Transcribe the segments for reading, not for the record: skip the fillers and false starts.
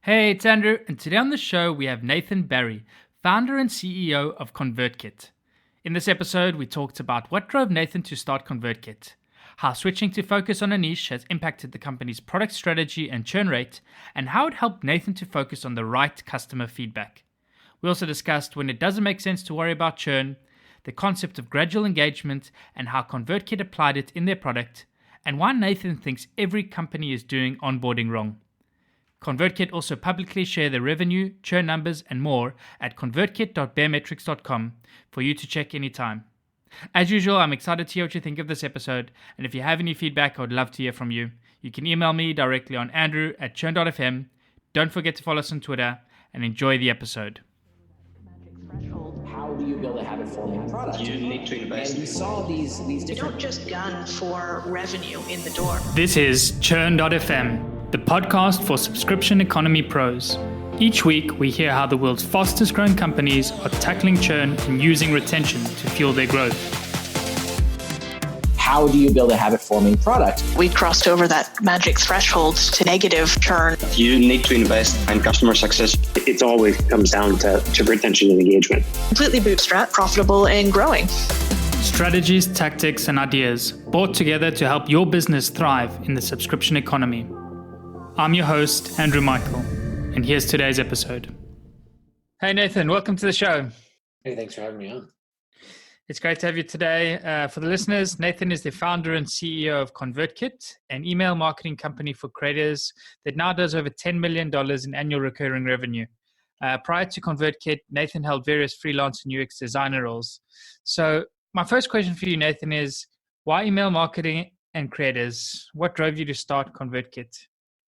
Hey, it's Andrew, and today on the show we have Nathan Barry, founder and CEO of ConvertKit. In this episode, we talked about what drove Nathan to start ConvertKit, how switching to focus on a niche has impacted the company's product strategy and churn rate, and how it helped Nathan to focus on the right customer feedback. We also discussed when it doesn't make sense to worry about churn, the concept of gradual engagement, and how ConvertKit applied it in their product, and why Nathan thinks every company is doing onboarding wrong. ConvertKit also publicly share their revenue, churn numbers, and more at convertkit.bearmetrics.com for you to check anytime. As usual, I'm excited to hear what you think of this episode, and if you have any feedback, I would love to hear from you. You can email me directly on andrew@churn.fm. Don't forget to follow us on Twitter, and enjoy the episode. How do you build a habit-forming product? You need to invest. And we saw these different... You don't just gun for revenue in the door. This is Churn.fm, the podcast for subscription economy pros. Each week, we hear how the world's fastest growing companies are tackling churn and using retention to fuel their growth. How do you build a habit-forming product? We crossed over that magic threshold to negative churn. You need to invest in customer success. It always comes down to retention and engagement. Completely bootstrap, profitable and growing. Strategies, tactics, and ideas brought together to help your business thrive in the subscription economy. I'm your host, Andrew Michael, and here's today's episode. Hey, Nathan, welcome to the show. Hey, thanks for having me on. It's great to have you today. For the listeners, Nathan is the founder and CEO of ConvertKit, an email marketing company for creators that now does over $10 million in annual recurring revenue. Prior to ConvertKit, Nathan held various freelance and UX designer roles. So my first question for you, Nathan, is why email marketing and creators? What drove you to start ConvertKit?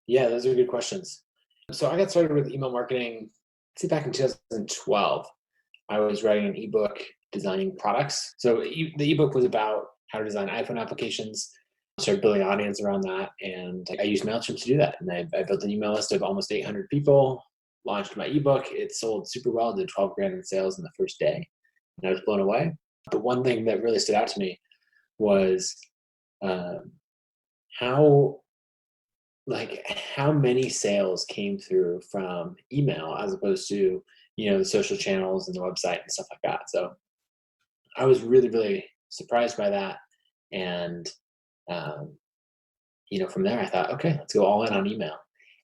Yeah, those are good questions. So I got started with email marketing, back in 2012. I was writing an ebook designing products. So the ebook was about how to design iPhone applications. I started building an audience around that, and I used MailChimp to do that. And I built an email list of almost 800 people, launched my ebook. It sold super well, did 12 grand in sales in the first day, and I was blown away. But one thing that really stood out to me was how many sales came through from email as opposed to, the social channels and the website and stuff like that. So I was really, really surprised by that. And, from there I thought, okay, let's go all in on email.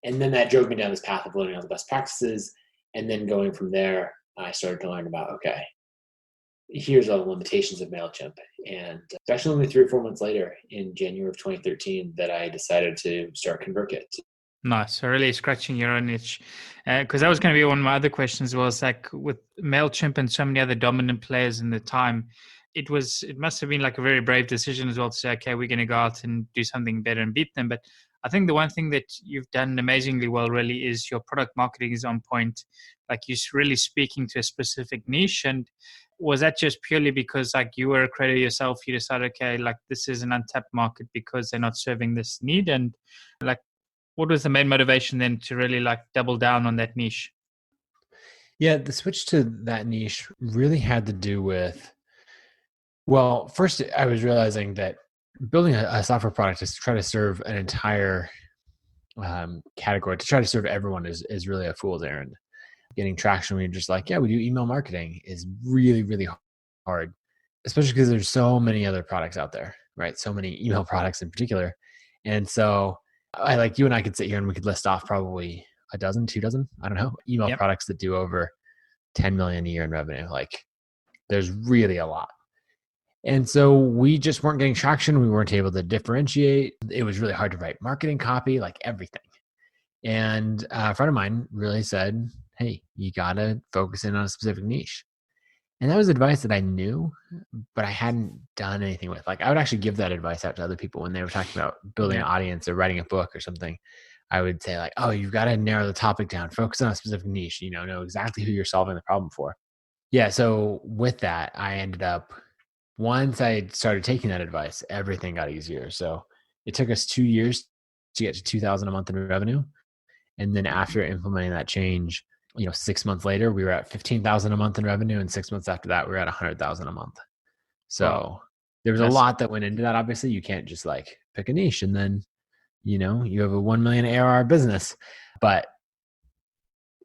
And then that drove me down this path of learning all the best practices. And then going from there, I started to learn about, okay, here's all the limitations of MailChimp. And it's actually only 3 or 4 months later in January of 2013 that I decided to start ConvertKit. Nice. So really scratching your own itch. Because that was going to be one of my other questions was like with MailChimp and so many other dominant players in the time, it must have been like a very brave decision as well to say, okay, we're going to go out and do something better and beat them. But I think the one thing that you've done amazingly well really is your product marketing is on point. Like you're really speaking to a specific niche. And was that just purely because like you were a creator yourself, you decided, okay, like this is an untapped market because they're not serving this need? And like, what was the main motivation then to really like double down on that niche? Yeah, the switch to that niche really had to do with, well, first I was realizing that building a software product to try to serve an entire category, to try to serve everyone is really a fool's errand. Getting traction when you're just like, yeah, we do email marketing is really, really hard, especially because there's so many other products out there, right? So many email products in particular. And so you and I could sit here and we could list off probably a dozen, 2 dozen, I don't know, email products that do over 10 million a year in revenue. Like there's really a lot. And so we just weren't getting traction. We weren't able to differentiate. It was really hard to write marketing copy, like everything. And a friend of mine really said, hey, you got to focus in on a specific niche. And that was advice that I knew, but I hadn't done anything with. Like I would actually give that advice out to other people when they were talking about building an audience or writing a book or something. I would say like, oh, you've got to narrow the topic down, focus on a specific niche, know exactly who you're solving the problem for. Yeah. So with that, I ended up, once I started taking that advice, everything got easier. So it took us 2 years to get to 2,000 a month in revenue. And then after implementing that change, 6 months later, we were at 15,000 a month in revenue. And 6 months after that, we were at 100,000 a month. So there was a lot that went into that. Obviously you can't just like pick a niche and then, you have a 1 million ARR business, but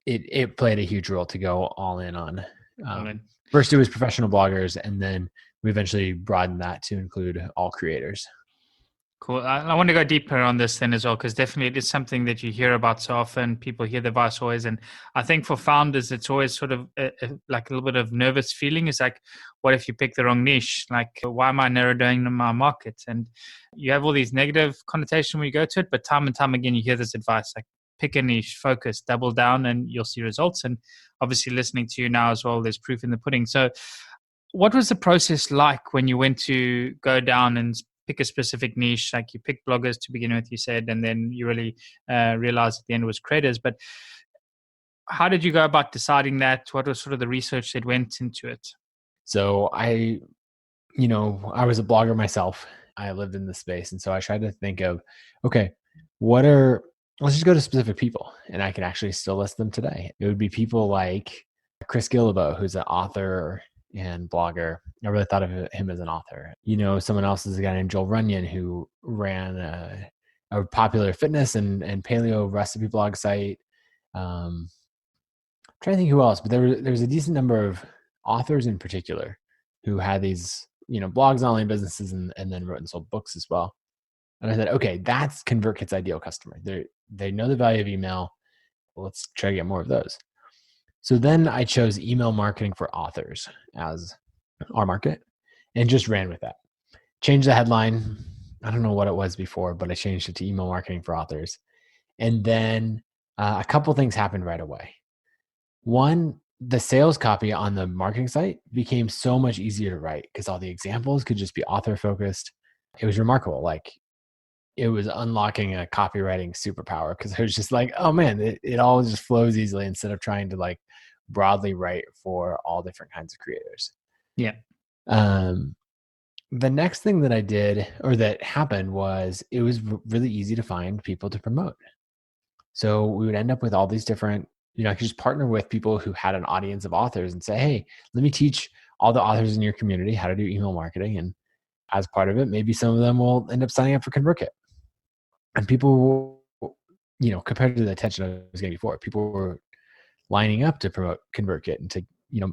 it played a huge role to go all in on. Well, First, it was professional bloggers, and then we eventually broadened that to include all creators. cool. I want to go deeper on this then as well, because definitely it is something that you hear about so often. People hear the advice always. And I think for founders, it's always sort of like a little bit of nervous feeling. It's like, what if you pick the wrong niche? Like, why am I narrowing my market? And you have all these negative connotations when you go to it, but time and time again, you hear this advice, like pick a niche, focus, double down, and you'll see results. And obviously listening to you now as well, there's proof in the pudding. So what was the process like when you went to go down and pick a specific niche? Like you picked bloggers to begin with, you said, and then you really realized at the end it was creators. But how did you go about deciding that? What was sort of the research that went into it? So I was a blogger myself. I lived in the space. And so I tried to think of, okay, let's just go to specific people, and I can actually still list them today. It would be people like Chris Guillebeau, who's an author and blogger. I really thought of him as an author. Someone else is a guy named Joel Runyon, who ran a popular fitness and paleo recipe blog site. I'm trying to think who else, but there's a decent number of authors in particular who had these, blogs, online businesses, and then wrote and sold books as well. And I said, okay, that's ConvertKit's ideal customer. They know the value of email. Well, let's try to get more of those. So then I chose email marketing for authors as our market and just ran with that. Changed the headline. I don't know what it was before, but I changed it to email marketing for authors. And then a couple things happened right away. One, the sales copy on the marketing site became so much easier to write because all the examples could just be author focused. It was remarkable. Like, it was unlocking a copywriting superpower, because it was just like, oh man, it all just flows easily instead of trying to like broadly write for all different kinds of creators. Yeah. The next thing that I did, or that happened, was it was really easy to find people to promote. So we would end up with all these different, I could just partner with people who had an audience of authors and say, hey, let me teach all the authors in your community how to do email marketing. And as part of it, maybe some of them will end up signing up for ConvertKit. And people will, compared to the attention I was getting before, people were lining up to promote ConvertKit and to,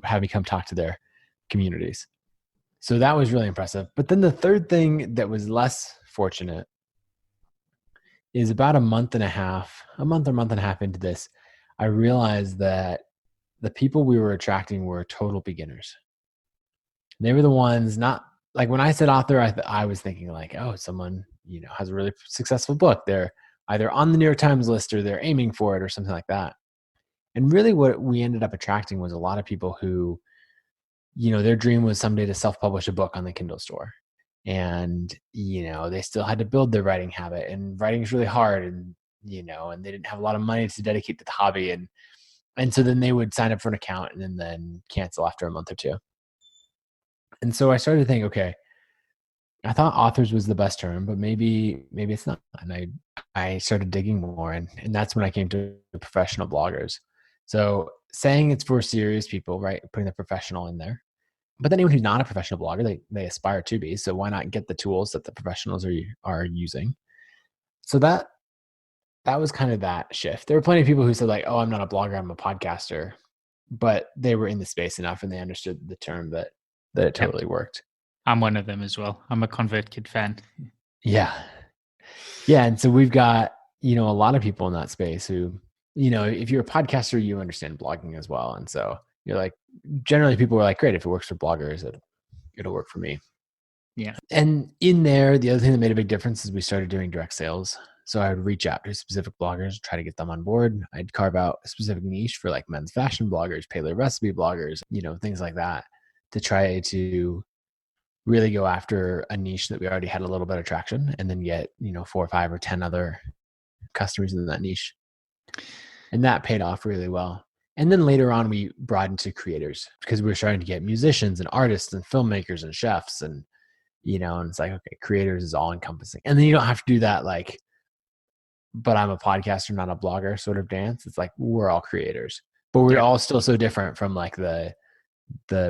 have me come talk to their communities. So that was really impressive. But then the third thing that was less fortunate is about a month and a half into this, I realized that the people we were attracting were total beginners. They were the ones, not like when I said author, I was thinking like, oh, someone, has a really successful book. They're either on the New York Times list or they're aiming for it or something like that. And really what we ended up attracting was a lot of people who, their dream was someday to self-publish a book on the Kindle store. And, they still had to build their writing habit, and writing is really hard, and, and they didn't have a lot of money to dedicate to the hobby. And so then they would sign up for an account and then cancel after a month or two. And so I started to think, okay, I thought authors was the best term, but maybe it's not. And I started digging more, and that's when I came to professional bloggers. So saying it's for serious people, right? Putting the professional in there. But then anyone who's not a professional blogger, they aspire to be. So why not get the tools that the professionals are using? So that was kind of that shift. There were plenty of people who said like, oh, I'm not a blogger, I'm a podcaster. But they were in the space enough and they understood the term that it totally worked. I'm one of them as well. I'm a ConvertKit fan. Yeah. Yeah. And so we've got, a lot of people in that space who, if you're a podcaster, you understand blogging as well. And so you're like, generally people were like, great, if it works for bloggers, it'll work for me. Yeah. And in there, the other thing that made a big difference is we started doing direct sales. So I would reach out to specific bloggers, try to get them on board. I'd carve out a specific niche for like men's fashion bloggers, paleo recipe bloggers, things like that, to try to really go after a niche that we already had a little bit of traction, and then get, 4 or 5 or 10 other customers in that niche. And that paid off really well. And then later on, we broadened to creators because we were starting to get musicians and artists and filmmakers and chefs and, and it's like, okay, creators is all encompassing. And then you don't have to do that like, but I'm a podcaster, not a blogger sort of dance. It's like, we're all creators, but we're all still so different from like the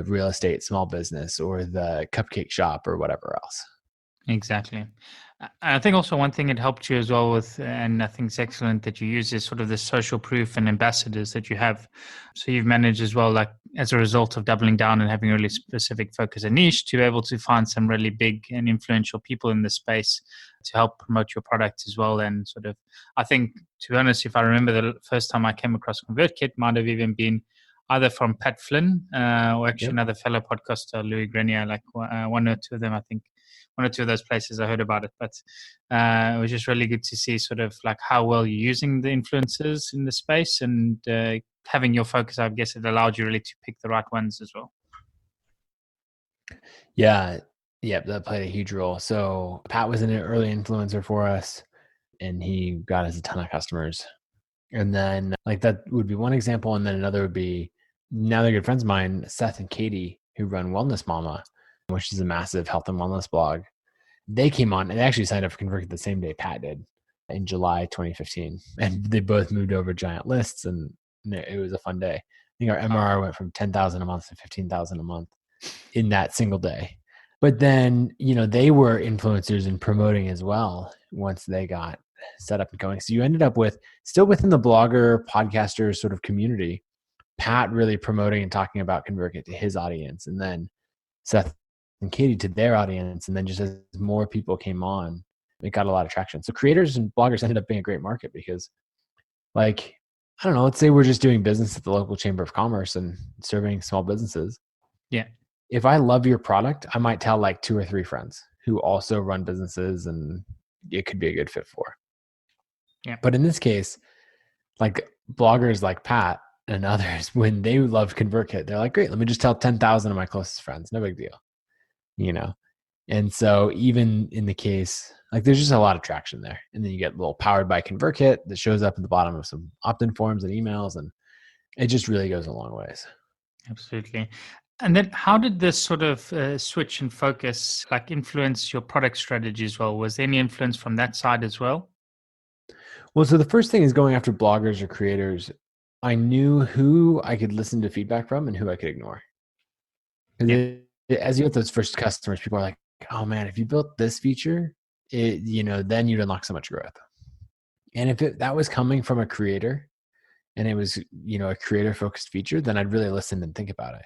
real estate small business or the cupcake shop or whatever else. Exactly. I think also one thing it helped you as well with, and I think it's excellent that you use is sort of the social proof and ambassadors that you have. So you've managed as well, like as a result of doubling down and having a really specific focus and niche, to be able to find some really big and influential people in the space to help promote your product as well. And sort of, I think, to be honest, if I remember the first time I came across ConvertKit, might have even been either from Pat Flynn or actually another fellow podcaster, Louis Grenier, like one or two of them, I think. One or two of those places I heard about it, but it was just really good to see sort of like how well you're using the influencers in the space, and having your focus. I guess it allowed you really to pick the right ones as well. Yeah, that played a huge role. So Pat was an early influencer for us, and he got us a ton of customers. And then like that would be one example, and then another would be, now they're good friends of mine, Seth and Katie, who run Wellness Mama, which is a massive health and wellness blog. They came on and they actually signed up for ConvertKit the same day Pat did, in July 2015. And they both moved over giant lists, and it was a fun day. I think our MRR went from 10,000 a month to 15,000 a month in that single day. But then, they were influencers and promoting as well once they got set up and going. So you ended up with, still within the blogger, podcaster sort of community, Pat really promoting and talking about ConvertKit to his audience, and then Seth and Katie to their audience. And then just as more people came on, it got a lot of traction. So creators and bloggers ended up being a great market because, like, I don't know, let's say we're just doing business at the local chamber of commerce and serving small businesses. Yeah. If I love your product, I might tell like 2 or 3 friends who also run businesses, and it could be a good fit for. Yeah. But in this case, like bloggers like Pat and others, when they love ConvertKit, they're like, great, let me just tell 10,000 of my closest friends. No big deal. And so even in the case, like there's just a lot of traction there. And then you get a little powered by ConvertKit that shows up at the bottom of some opt-in forms and emails, and it just really goes a long ways. Absolutely. And then how did this sort of switch and focus like influence your product strategy as well? Was there any influence from that side as well? Well, so the first thing is going after bloggers or creators. I knew who I could listen to feedback from and who I could ignore. As you get those first customers, people are like, oh man, if you built this feature, then you'd unlock so much growth. And if that was coming from a creator and it was, a creator focused feature, then I'd really listen and think about it.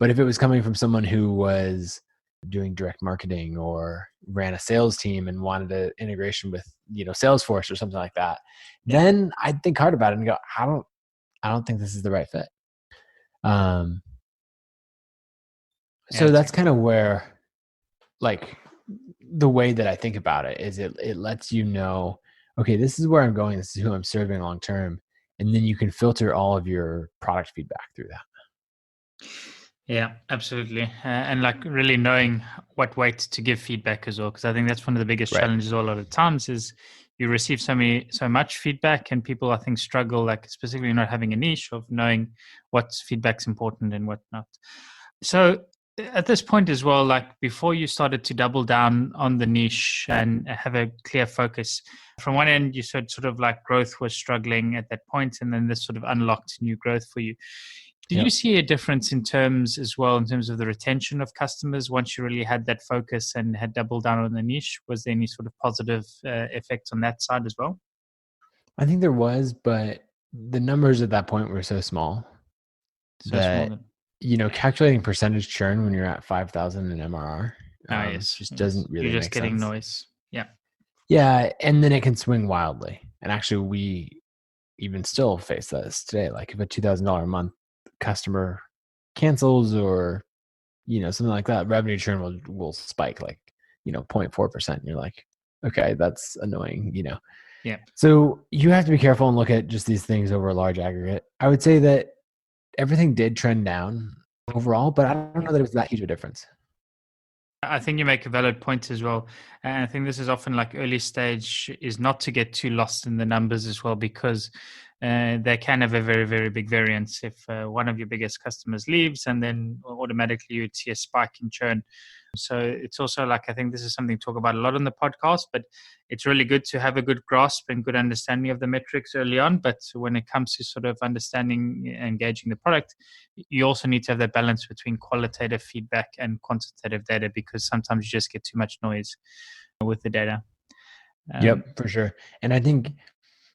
But if it was coming from someone who was doing direct marketing or ran a sales team and wanted an integration with, Salesforce or something like that, then I'd think hard about it and go, I don't think this is the right fit. So that's kind of where, like, the way that I think about it is it lets you know, okay, this is where I'm going. This is who I'm serving long term. And then you can filter all of your product feedback through that. Yeah, absolutely. And like really knowing what weight to give feedback as well. Because I think that's one of the biggest challenges a lot of times is you receive so much feedback, and people I think struggle, like specifically not having a niche, of knowing what feedback's important and what not. So at this point as well, like before you started to double down on the niche and have a clear focus, from one end you said sort of like growth was struggling at that point, and then this sort of unlocked new growth for you. Did you see a difference in terms of the retention of customers once you really had that focus and had doubled down on the niche? Was there any sort of positive effect on that side as well? I think there but the numbers at that point were so small that calculating percentage churn when you're at 5,000 in MRR doesn't really You're just make getting sense. Noise. Yeah. Yeah. And then it can swing wildly. And actually we even still face this today. Like if a $2,000 a month customer cancels or, something like that, revenue churn will spike like, 0.4%. And you're like, okay, that's annoying, Yeah. So you have to be careful and look at just these things over a large aggregate. I would say that everything did trend down overall, but I don't know that it was that huge of a difference. I think you make a valid point as well. And I think this is often like early stage is not to get too lost in the numbers as well, because they can have a very, very big variance if one of your biggest customers leaves, and then automatically you'd see a spike in churn. So it's also like, I think this is something to talk about a lot on the podcast, but it's really good to have a good grasp and good understanding of the metrics early on. But when it comes to sort of understanding and engaging the product, you also need to have that balance between qualitative feedback and quantitative data, because sometimes you just get too much noise with the data. Yep, for sure. And I think,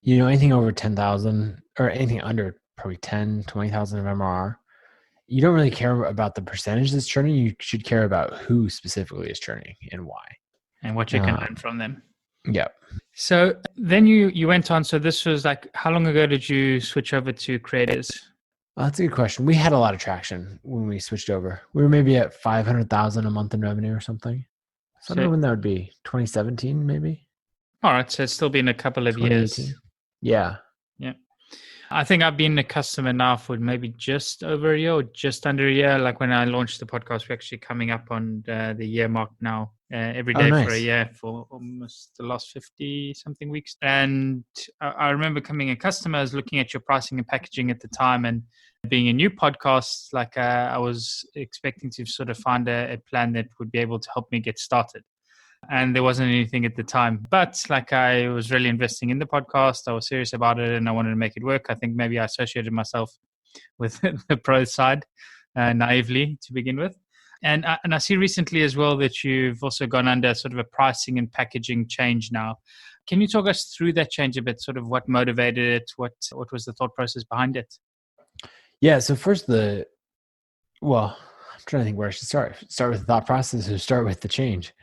anything over 10,000 or anything under probably 10, 20,000 of MRR, you don't really care about the percentage that's churning. You should care about who specifically is churning and why. And what you can learn from them. Yep. So then you went on. So this was like, how long ago did you switch over to creators? Well, that's a good question. We had a lot of traction when we switched over. We were maybe at 500,000 a month in revenue or something. So I don't know when that would be. 2017, maybe. All right. So it's still been a couple of years. Yeah. Yeah. I think I've been a customer now for maybe just over a year or just under a year. Like when I launched the podcast, we're actually coming up on the year mark now. Every day for a year for almost the last 50 something weeks. And I remember coming a customer, I was looking at your pricing and packaging at the time, and being a new podcast, like I was expecting to sort of find a plan that would be able to help me get started. And there wasn't anything at the time, but like I was really investing in the podcast. I was serious about it and I wanted to make it work. I think maybe I associated myself with the pro side naively to begin with. And I see recently as well that you've also gone under sort of a pricing and packaging change now. Can you talk us through that change a bit? Sort of what motivated it? What was the thought process behind it? Yeah. So first I'm trying to think where I should start. Start with the thought process or start with the change.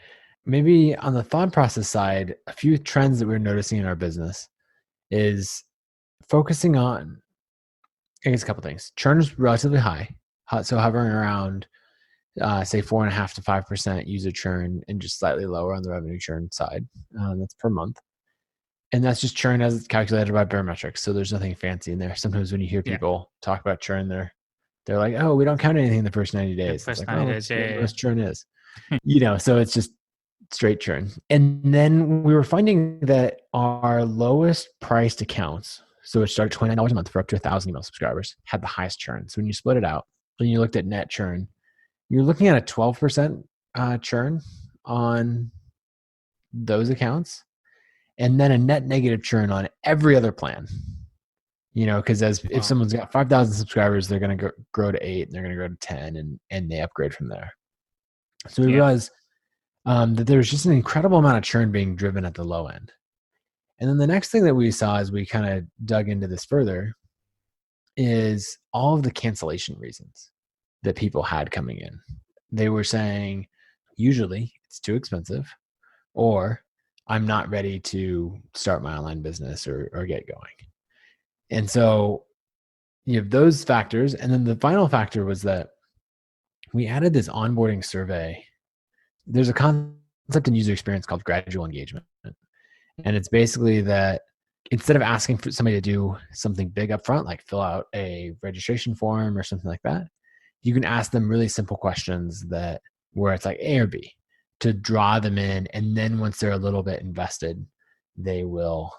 Maybe on the thought process side, a few trends that we're noticing in our business is focusing on, I guess, a couple things. Churn is relatively high. So hovering around say 4.5% to 5% user churn and just slightly lower on the revenue churn side. That's per month. And that's just churn as it's calculated by barometrics. So there's nothing fancy in there. Sometimes when you hear people talk about churn, they're like, oh, we don't count anything in the first 90 days. First it's 90 days, most churn is. So it's just straight churn. And then we were finding that our lowest priced accounts, so it started $29 a month for up to 1,000 email subscribers, had the highest churn. So when you split it out and you looked at net churn, you're looking at a 12% churn on those accounts, and then a net negative churn on every other plan. Because if someone's got 5,000 subscribers, they're going to grow to 8, and they're going to grow to 10, and they upgrade from there. So we realized that there's just an incredible amount of churn being driven at the low end. And then the next thing that we saw as we kind of dug into this further is all of the cancellation reasons that people had coming in. They were saying, usually it's too expensive, or I'm not ready to start my online business or get going. And so you have those factors. And then the final factor was that we added this onboarding survey. There's a concept in user experience called gradual engagement. And it's basically that instead of asking for somebody to do something big up front, like fill out a registration form or something like that, you can ask them really simple questions where it's like A or B to draw them in. And then once they're a little bit invested, they will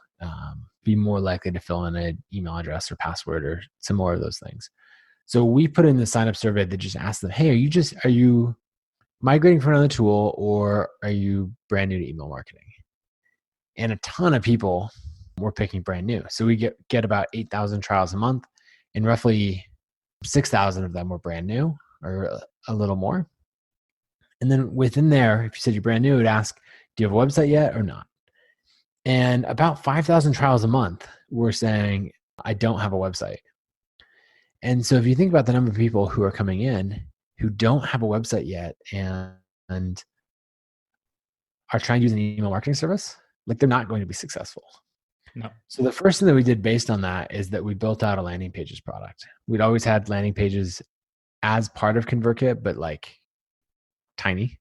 be more likely to fill in an email address or password or some more of those things. So we put in the sign up survey that just asks them, hey, are you migrating from another tool, or are you brand new to email marketing? And a ton of people were picking brand new. So we get about 8,000 trials a month, and roughly 6,000 of them were brand new or a little more. And then within there, if you said you're brand new, it would ask, do you have a website yet or not? And about 5,000 trials a month were saying, I don't have a website. And so if you think about the number of people who are coming in who don't have a website yet and are trying to use an email marketing service, like they're not going to be successful. No. So the first thing that we did based on that is that we built out a landing pages product. We'd always had landing pages as part of ConvertKit, but like tiny.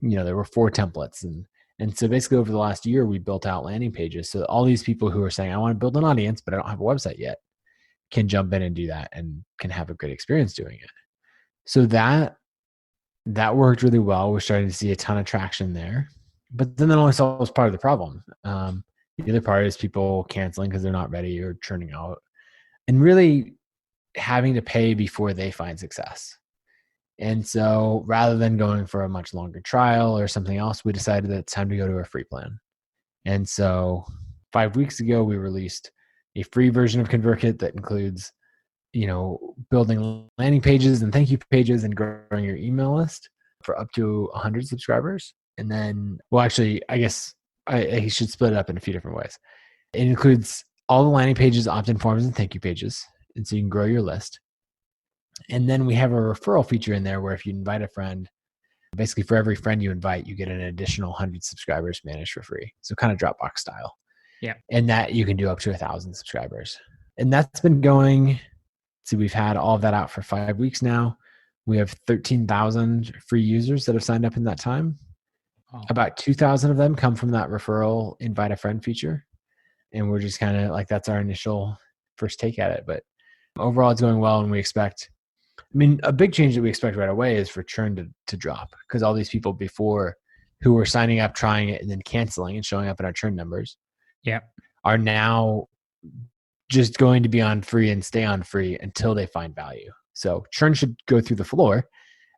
There were 4 templates. And so basically over the last year, we built out landing pages. So all these people who are saying, I want to build an audience, but I don't have a website yet, can jump in and do that and can have a great experience doing it. So that worked really well. We're starting to see a ton of traction there. But then that only solves part of the problem. The other part is people canceling because they're not ready or churning out, and really having to pay before they find success. And so rather than going for a much longer trial or something else, we decided that it's time to go to a free plan. And so 5 weeks ago, we released a free version of ConvertKit that includes, building landing pages and thank you pages and growing your email list for up to 100 subscribers. And then, I guess he should split it up in a few different ways. It includes all the landing pages, opt-in forms, and thank you pages. And so you can grow your list. And then we have a referral feature in there where if you invite a friend, basically for every friend you invite, you get an additional 100 subscribers managed for free. So kind of Dropbox style. Yeah. And that you can do up to 1,000 subscribers. And that's been going, so we've had all of that out for 5 weeks now. We have 13,000 free users that have signed up in that time. Oh. About 2,000 of them come from that referral invite a friend feature. And we're just kind of like, that's our initial first take at it. But overall, it's going well. And we expect, a big change that we expect right away is for churn to drop, because all these people before who were signing up, trying it, and then canceling and showing up in our churn numbers are now just going to be on free and stay on free until they find value. So churn should go through the floor,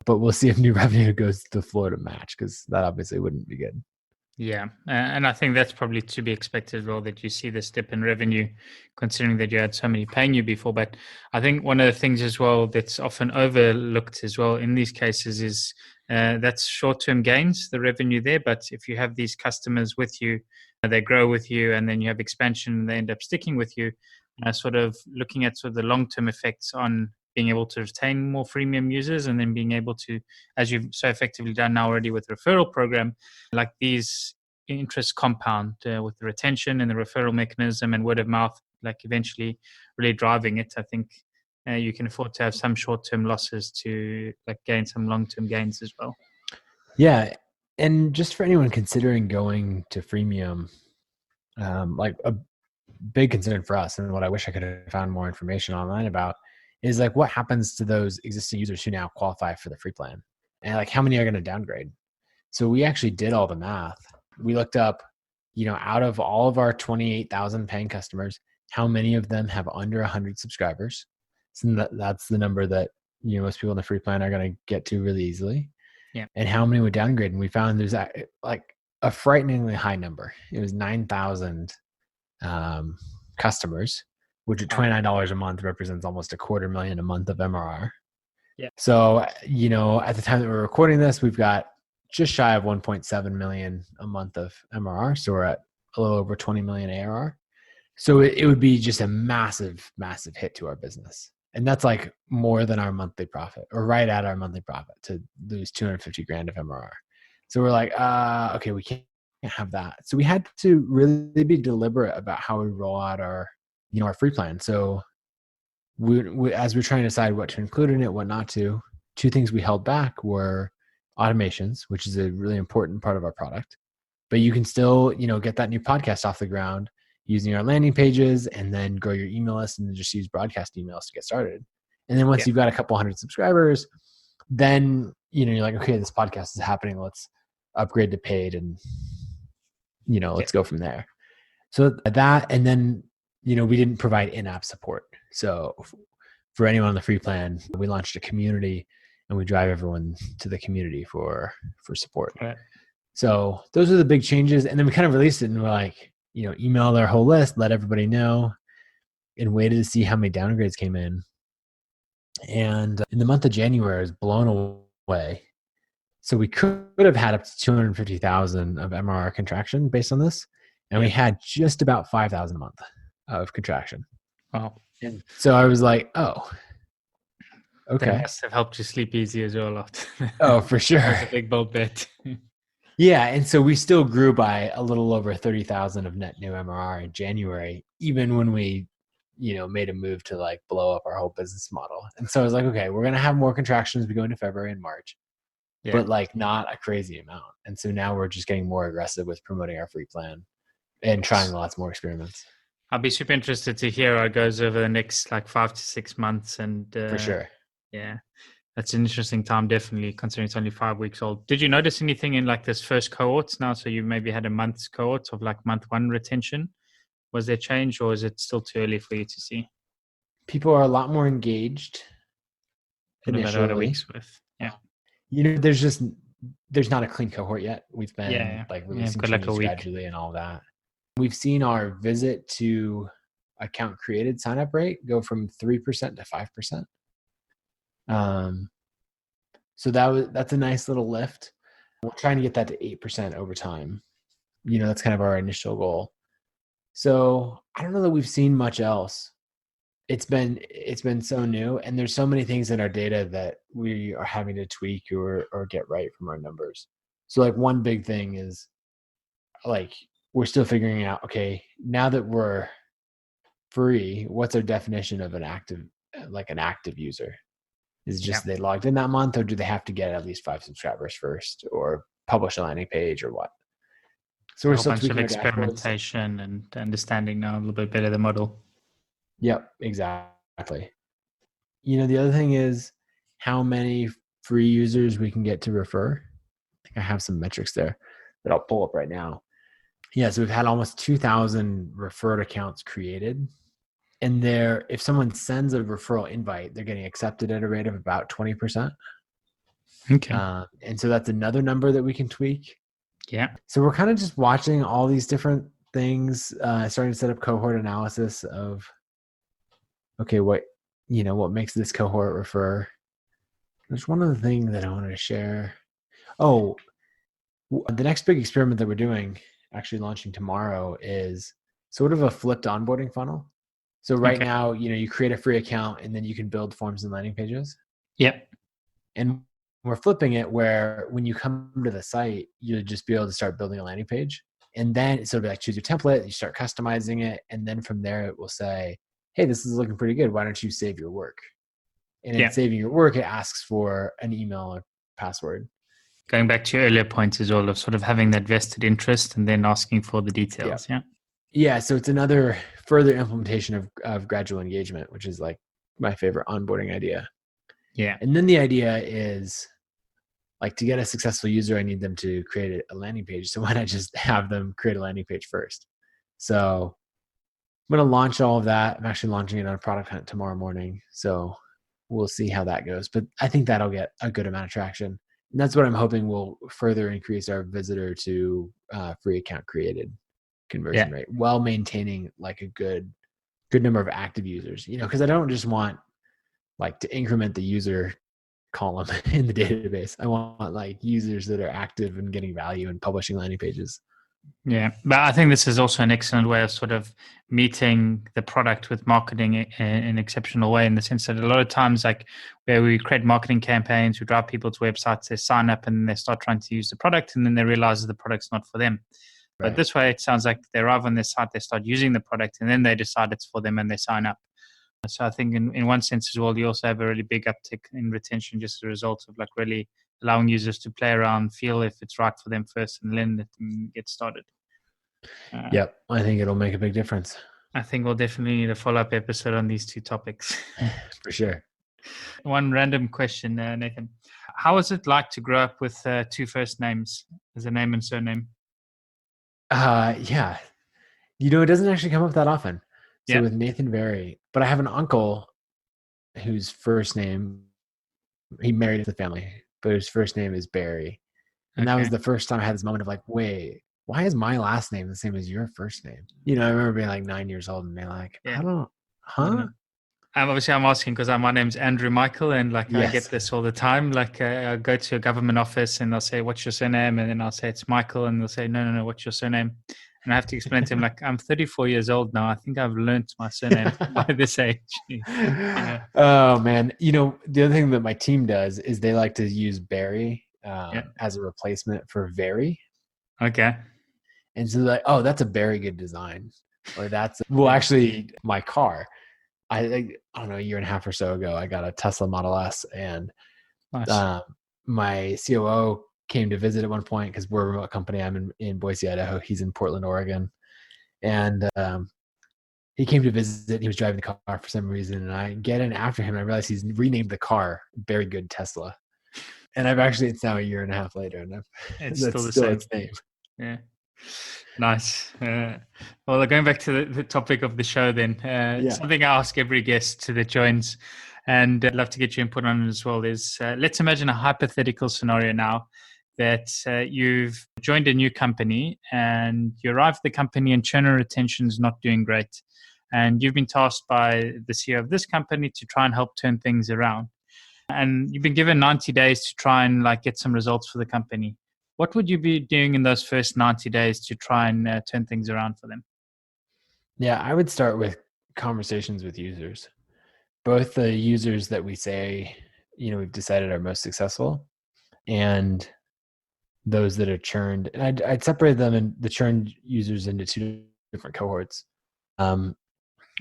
but we'll see if new revenue goes to the floor to match, because that obviously wouldn't be good. Yeah. And I think that's probably to be expected as well, that you see this dip in revenue, considering that you had so many paying you before. But I think one of the things as well that's often overlooked as well in these cases is that's short-term gains, the revenue there. But if you have these customers with you, they grow with you, and then you have expansion and they end up sticking with you, sort of looking at sort of the long-term effects on being able to retain more freemium users, and then being able to, as you've so effectively done now already with the referral program, like these interests compound with the retention and the referral mechanism and word of mouth, like eventually really driving it. I think you can afford to have some short-term losses to like gain some long-term gains as well. Yeah. And just for anyone considering going to freemium, like a big concern for us, and what I wish I could have found more information online about, is like what happens to those existing users who now qualify for the free plan, and like how many are going to downgrade. So we actually did all the math. We looked up, out of all of our 28,000 paying customers, how many of them have under 100 subscribers. So that's the number that most people in the free plan are going to get to really easily. Yeah. And how many would downgrade? And we found there's like a frighteningly high number. It was 9,000 customers, which at $29 a month represents almost $250,000 a month of MRR. Yeah. So, at the time that we're recording this, we've got just shy of 1.7 million a month of MRR. So we're at a little over 20 million ARR. So it would be just a massive, massive hit to our business. And that's like more than our monthly profit, or right at our monthly profit, to lose 250 grand of MRR. So we're like, okay, we can't have that. So we had to really be deliberate about how we roll out our free plan. So we as we're trying to decide what to include in it, what not to, two things we held back were automations, which is a really important part of our product. But you can still, get that new podcast off the ground using our landing pages, and then grow your email list and just use broadcast emails to get started. And then once you've got a couple hundred subscribers, then, you're like, okay, this podcast is happening. Let's upgrade to paid, and, let's go from there. So that, and then, we didn't provide in-app support. So for anyone on the free plan, we launched a community, and we drive everyone to the community for support. Right. So those are the big changes. And then we kind of released it, and we're like, emailed our whole list, let everybody know, and waited to see how many downgrades came in. And in the month of January, I was blown away. So we could have had up to 250,000 of MRR contraction based on this. And we had just about 5,000 a month of contraction. Wow. And so I was like, oh, okay. That must have helped you sleep easy as well. Oh, for sure. That was a big bold bet. Yeah. And so we still grew by a little over 30,000 of net new MRR in January, even when we, made a move to like blow up our whole business model. And so I was like, okay, we're going to have more contractions as we go into February and March, but like not a crazy amount. And so now we're just getting more aggressive with promoting our free plan and trying lots more experiments. I'll be super interested to hear how it goes over the next like 5 to 6 months. And for sure. Yeah, that's an interesting time, definitely, considering it's only 5 weeks old. Did you notice anything in like this first cohorts now? So you maybe had a month's cohort of like month one retention. Was there change, or is it still too early for you to see? People are a lot more engaged. About a week's worth. Yeah. There's not a clean cohort yet. We've been releasing changes gradually and all that. We've seen our visit to account created sign up rate go from 3% to 5%. So that's a nice little lift. We're trying to get that to 8% over time. That's kind of our initial goal. So I don't know that we've seen much else. It's been so new, and there's so many things in our data that we are having to tweak or get right from our numbers. So like one big thing is like we're still figuring out, okay, now that we're free, what's our definition of an active user? Is it just they logged in that month, or do they have to get at least 5 subscribers first, or publish a landing page, or what? So A we're whole still bunch of tweaking our dashboards. experimentation and understanding now a little bit better the model. Yep, exactly. The other thing is how many free users we can get to refer. I think I have some metrics there that I'll pull up right now. Yeah, so we've had almost 2,000 referred accounts created. And if someone sends a referral invite, they're getting accepted at a rate of about 20%. Okay. And so that's another number that we can tweak. Yeah. So we're kind of just watching all these different things, starting to set up cohort analysis of, okay, what makes this cohort refer. There's one other thing that I wanted to share. Oh, the next big experiment that we're doing, actually launching tomorrow, is sort of a flipped onboarding funnel. So right now, you create a free account and then you can build forms and landing pages. Yep. And we're flipping it where when you come to the site, you'll just be able to start building a landing page. And then it'll be like, choose your template, you start customizing it. And then from there, it will say, hey, this is looking pretty good. Why don't you save your work? And in saving your work, it asks for an email or password. Going back to your earlier point as well of sort of having that vested interest and then asking for the details. Yeah. So it's another further implementation of gradual engagement, which is like my favorite onboarding idea. Yeah. And then the idea is like, to get a successful user, I need them to create a landing page. So why not just have them create a landing page first? So I'm going to launch all of that. I'm actually launching it on a product hunt tomorrow morning. So we'll see how that goes. But I think that'll get a good amount of traction. And that's what I'm hoping will further increase our visitor to free account created conversion rate, while maintaining like a good number of active users, because I don't just want like to increment the user column in the database. I want like users that are active and getting value and publishing landing pages. Yeah, but I think this is also an excellent way of sort of meeting the product with marketing in an exceptional way, in the sense that a lot of times, like where we create marketing campaigns, we drive people to websites, they sign up and they start trying to use the product, and then they realize that the product's not for them. Right. But this way, it sounds like they arrive on their site, they start using the product, and then they decide it's for them and they sign up. So I think in one sense as well, you also have a really big uptick in retention just as a result of like really allowing users to play around, feel if it's right for them first, and then let them get started. Yep, I think it'll make a big difference. I think we'll definitely need a follow-up episode on these two topics. For sure. One random question, Nathan. How was it like to grow up with two first names as a name and surname? Yeah. It doesn't actually come up that often. So with Nathan Barry, but I have an uncle whose first name, he married into the family, but his first name is Barry. And that was the first time I had this moment of like, wait, why is my last name the same as your first name? I remember being like 9 years old and being like, I don't, I'm asking because my name's Andrew Michael, and like I get this all the time. Like I go to a government office and they'll say, what's your surname? And then I'll say, it's Michael. And they'll say, no, what's your surname? And I have to explain to him, like, I'm 34 years old now. I think I've learned my surname by this age. Oh, man. The other thing that my team does is they like to use Barry as a replacement for Very. Okay. And so they're like, oh, that's a very good design. Or that's, actually, my car. I don't know, a year and a half or so ago, I got a Tesla Model S, and my COO came to visit at one point because we're a remote company. I'm in Boise, Idaho. He's in Portland, Oregon. And he came to visit. He was driving the car for some reason. And I get in after him. And I realized he's renamed the car Very Good Tesla. And it's now a year and a half later. And it's still the same. Its name. Yeah. Nice. Well, going back to the topic of the show then, something I ask every guest that joins, and I'd love to get your input on it as well, is let's imagine a hypothetical scenario now that you've joined a new company and you arrive at the company and churn and retention is not doing great. And you've been tasked by the CEO of this company to try and help turn things around. And you've been given 90 days to try and like get some results for the company. What would you be doing in those first 90 days to try and turn things around for them? Yeah, I would start with conversations with users, both the users that we say, we've decided are most successful, and those that are churned. And I'd separate them and the churned users into two different cohorts.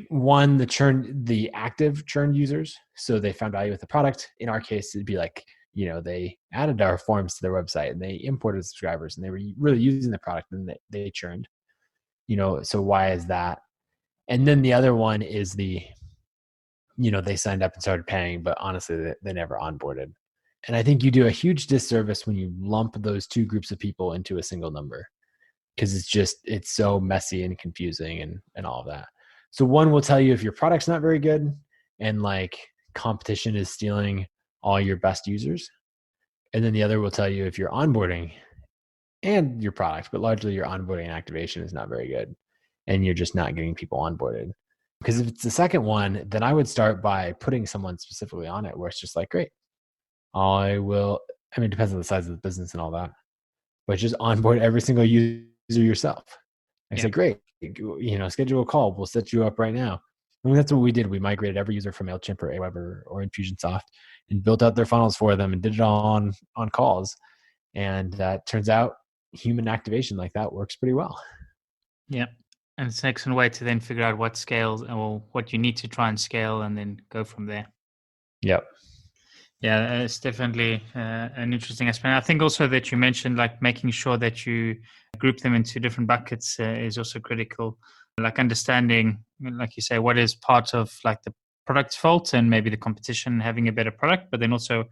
One, the active churned users. So they found value with the product. In our case, it'd be like, they added our forms to their website and they imported subscribers and they were really using the product and they churned, so why is that? And then the other one is they signed up and started paying, but honestly, they never onboarded. And I think you do a huge disservice when you lump those two groups of people into a single number, because it's so messy and confusing and all of that. So one will tell you if your product's not very good and like competition is stealing all your best users. And then the other will tell you if your onboarding and your product, but largely your onboarding and activation is not very good and you're just not getting people onboarded. Because if it's the second one, then I would start by putting someone specifically on it where it's just like, great, it depends on the size of the business and all that, but just onboard every single user yourself. I say, great, schedule a call. We'll set you up right now. I mean, that's what we did. We migrated every user from MailChimp or Aweber or Infusionsoft and built out their funnels for them and did it all on calls. And turns out human activation like that works pretty well. Yeah. And it's an excellent way to then figure out what scales or what you need to try and scale and then go from there. Yep. Yeah, it's definitely an interesting aspect. I think also that you mentioned like making sure that you group them into different buckets is also critical. Like understanding, like you say, what is part of like the product's fault and maybe the competition having a better product, but then also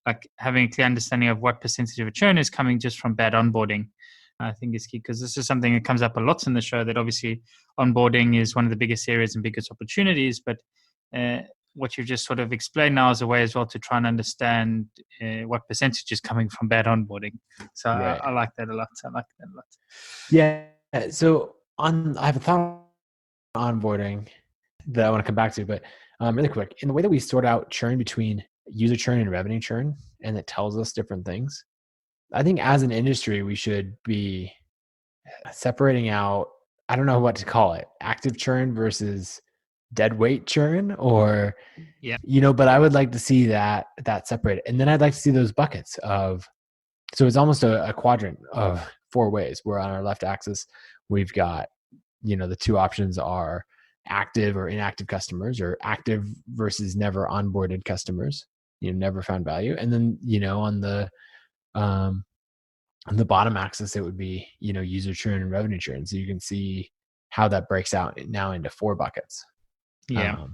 like having a clear understanding of what percentage of a churn is coming just from bad onboarding. I think is key because this is something that comes up a lot in the show, that obviously onboarding is one of the biggest areas and biggest opportunities, but what you've just sort of explained now is a way as well to try and understand what percentage is coming from bad onboarding. So right. I like that a lot. Yeah. So I have a thought on onboarding that I want to come back to, but really quick, in the way that we sort out churn between user churn and revenue churn, and it tells us different things, I think as an industry, we should be separating out, I don't know what to call it, active churn versus dead weight churn, or, but I would like to see that separated. And then I'd like to see those buckets so it's almost a quadrant of 4 ways, where on our left axis, we've got, the two options are active or inactive customers, or active versus never onboarded customers, never found value. And then, on the bottom axis, it would be, user churn and revenue churn. So you can see how that breaks out now into 4 buckets. Yeah.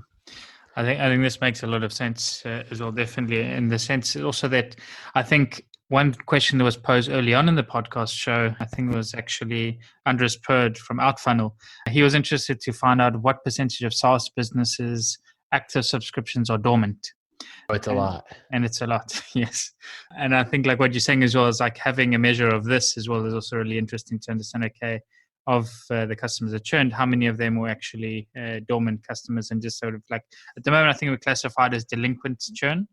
I think this makes a lot of sense as well, definitely, in the sense also that I think one question that was posed early on in the podcast show, I think it was actually Andres Perd from Outfunnel. He was interested to find out what percentage of SaaS businesses active subscriptions are dormant. Oh, it's a lot. And it's a lot, yes. And I think like what you're saying as well is like having a measure of this as well is also really interesting to understand, okay, of the customers that churned, how many of them were actually dormant customers, and just sort of like, at the moment, I think we're classified as delinquent churn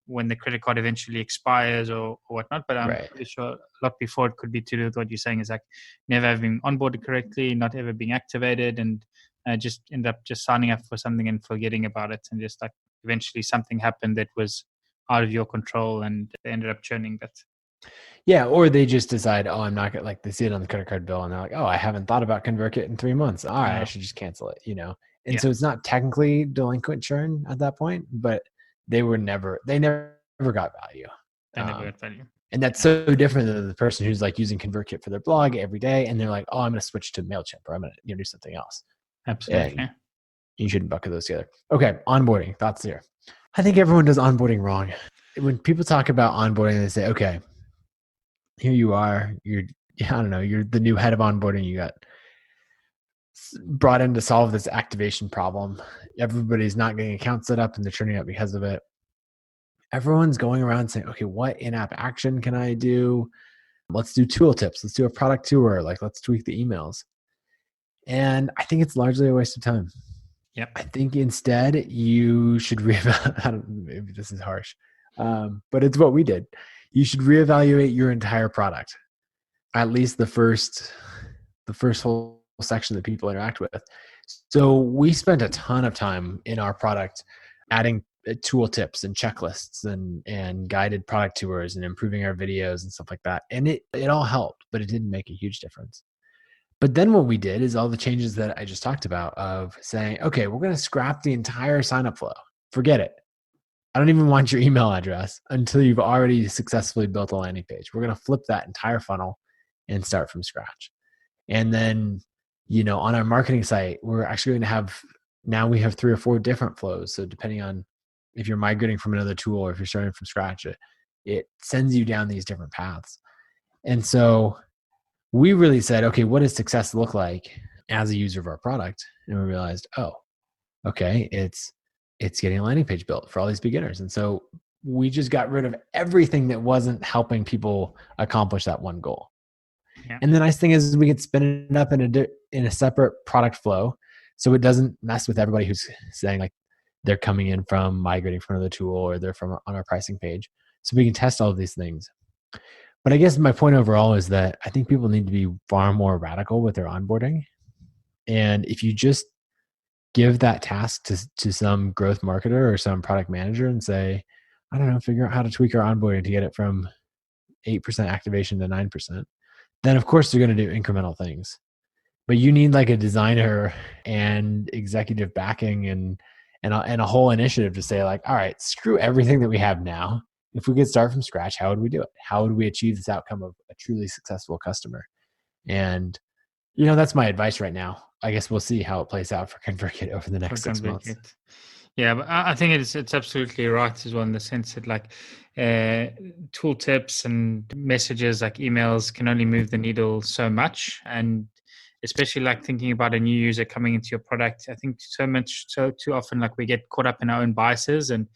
when the credit card eventually expires or whatnot. But I'm pretty sure a lot before it could be to do with what you're saying is like never having onboarded correctly, not ever being activated, and just end up just signing up for something and forgetting about it, and just like eventually something happened that was out of your control and they ended up churning that. Yeah, or they just decide, I'm not gonna, like, they see it on the credit card bill and they're like, I haven't thought about ConvertKit in 3 months. All right, I should just cancel it, And so it's not technically delinquent churn at that point, but they never got value. They never got value. And that's so different than the person who's like using ConvertKit for their blog every day, and they're like, I'm going to switch to MailChimp, or I'm going to do something else. Absolutely. And you shouldn't bucket those together. Okay, onboarding, thoughts here. I think everyone does onboarding wrong. When people talk about onboarding, they say, okay, here you are, you're the new head of onboarding, you got brought in to solve this activation problem. Everybody's not getting accounts set up and they're churning out because of it. Everyone's going around saying, okay, what in-app action can I do? Let's do tooltips. Let's do a product tour. Like, let's tweak the emails. And I think it's largely a waste of time. Yep. I think instead you should reevaluate. Maybe this is harsh, but it's what we did. You should reevaluate your entire product. at least the first whole section that people interact with. So we spent a ton of time in our product adding tool tips and checklists and guided product tours and improving our videos and stuff like that. And it all helped, but it didn't make a huge difference. But then what we did is all the changes that I just talked about of saying, okay, we're going to scrap the entire sign-up flow. Forget it. I don't even want your email address until you've already successfully built a landing page. We're going to flip that entire funnel and start from scratch. And then, on our marketing site, we're actually going to have, now we have 3 or 4 different flows. So depending on if you're migrating from another tool or if you're starting from scratch, it sends you down these different paths. And so we really said, okay, what does success look like as a user of our product? And we realized, oh, okay, it's getting a landing page built for all these beginners. And so we just got rid of everything that wasn't helping people accomplish that one goal. Yeah. And the nice thing is we can spin it up in a separate product flow, so it doesn't mess with everybody who's saying like they're coming in from migrating from another tool or they're from on our pricing page. So we can test all of these things. But I guess my point overall is that I think people need to be far more radical with their onboarding. And if you just give that task to some growth marketer or some product manager and say, I don't know, figure out how to tweak our onboarding to get it from 8% activation to 9%, then of course they're going to do incremental things. But you need like a designer and executive backing and a whole initiative to say like, all right, screw everything that we have now. If we could start from scratch, how would we do it? How would we achieve this outcome of a truly successful customer? And, that's my advice right now. I guess we'll see how it plays out for ConvertKit over the next 6 months. Yeah, but I think it's absolutely right as well, in the sense that like tool tips and messages like emails can only move the needle so much. And especially like thinking about a new user coming into your product, I think too often like we get caught up in our own biases and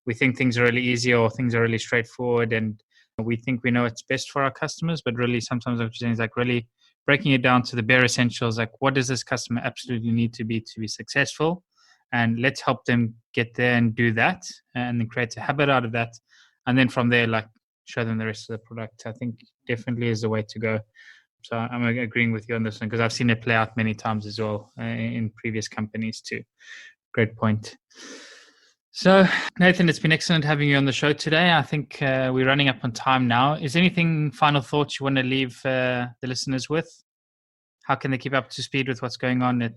we think things are really easy or things are really straightforward, and we think we know what's best for our customers. But really sometimes what you're saying is like really breaking it down to the bare essentials, like what does this customer absolutely need to be successful? And let's help them get there and do that, and then create a habit out of that. And then from there, like show them the rest of the product. I think definitely is the way to go. So I'm agreeing with you on this one, because I've seen it play out many times as well in previous companies too. Great point. So Nathan, it's been excellent having you on the show today. I think we're running up on time now. Is there anything final thoughts you want to leave the listeners with? How can they keep up to speed with what's going on at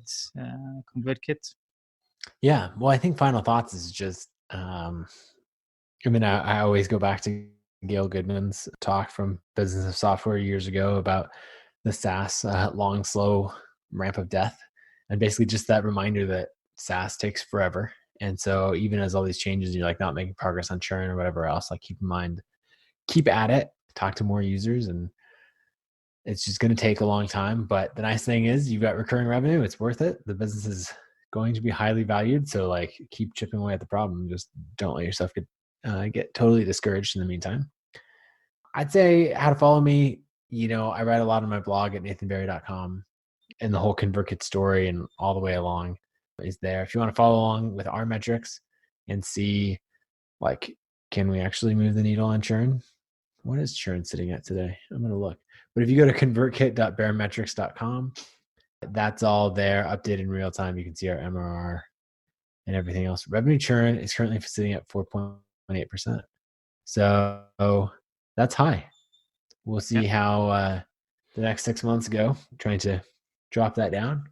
ConvertKit? Yeah, well, I think final thoughts is just, I always go back to Gail Goodman's talk from Business of Software years ago about the SaaS long, slow ramp of death. And basically just that reminder that SaaS takes forever. And so even as all these changes, you're like not making progress on churn or whatever else, like keep in mind, keep at it, talk to more users, and it's just going to take a long time. But the nice thing is you've got recurring revenue. It's worth it. The business is going to be highly valued. So like keep chipping away at the problem. Just don't let yourself get totally discouraged in the meantime. I'd say how to follow me. I write a lot on my blog at nathanberry.com, and the whole ConvertKit story and all the way along is there. If you want to follow along with our metrics and see, like, can we actually move the needle on churn? What is churn sitting at today? I'm going to look. But if you go to convertkit.bearmetrics.com, that's all there, updated in real time. You can see our MRR and everything else. Revenue churn is currently sitting at 4.8%. So that's high. We'll see how the next 6 months go, trying to drop that down.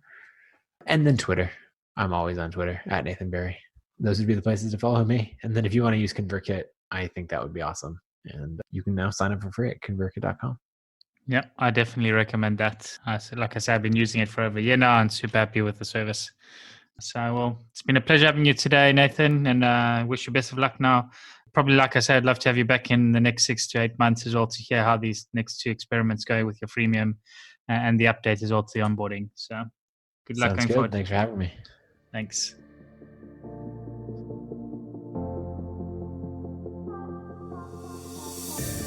And then Twitter. I'm always on Twitter at Nathan Berry. Those would be the places to follow me. And then if you want to use ConvertKit, I think that would be awesome. And you can now sign up for free at convertkit.com. Yeah, I definitely recommend that. Like I said, I've been using it for over a year now and super happy with the service. So, well, it's been a pleasure having you today, Nathan, and I wish you best of luck now. Probably, like I said, I'd love to have you back in the next 6 to 8 months as well to hear how these next 2 experiments go with your freemium and the update as well to the onboarding. So good luck going forward. Thanks for having me. Thanks.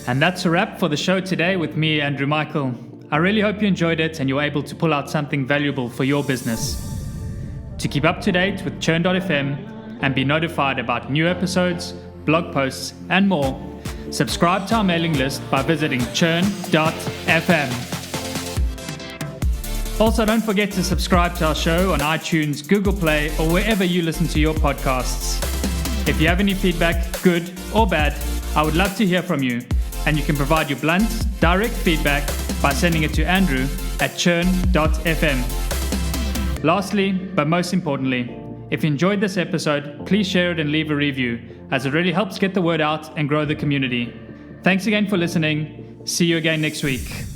And that's a wrap for the show today with me, Andrew Michael. I really hope you enjoyed it and you're able to pull out something valuable for your business. To keep up to date with Churn FM and be notified about new episodes, blog posts, and more, subscribe to our mailing list by visiting churn.fm. Also, don't forget to subscribe to our show on iTunes, Google Play, or wherever you listen to your podcasts. If you have any feedback, good or bad, I would love to hear from you, and you can provide your blunt, direct feedback by sending it to Andrew at Churn.fm. Lastly, but most importantly, if you enjoyed this episode, please share it and leave a review, as it really helps get the word out and grow the community. Thanks again for listening. See you again next week.